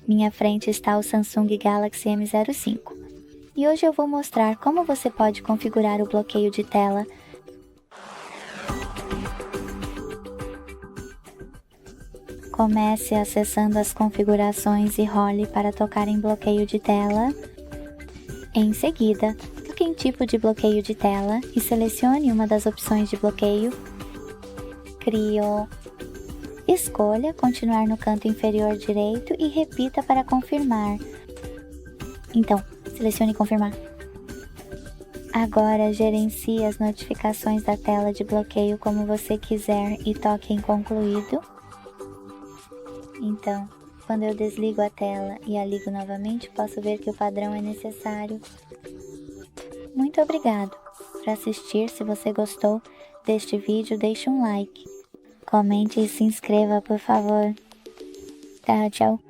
Minha frente está o Samsung Galaxy M05. E hoje eu vou mostrar como você pode configurar o bloqueio de tela. Comece acessando as configurações e role para tocar em bloqueio de tela. Em seguida, clique em tipo de bloqueio de tela e selecione uma das opções de bloqueio. Escolha continuar no canto inferior direito e repita para confirmar. Então, selecione confirmar. Agora gerencie as notificações da tela de bloqueio como você quiser e toque em concluído. Então, quando eu desligo a tela e a ligo novamente, posso ver que o padrão é necessário. Muito obrigado por assistir. Se você gostou deste vídeo, deixe um like. Comente e se inscreva, por favor. Tchau, tchau.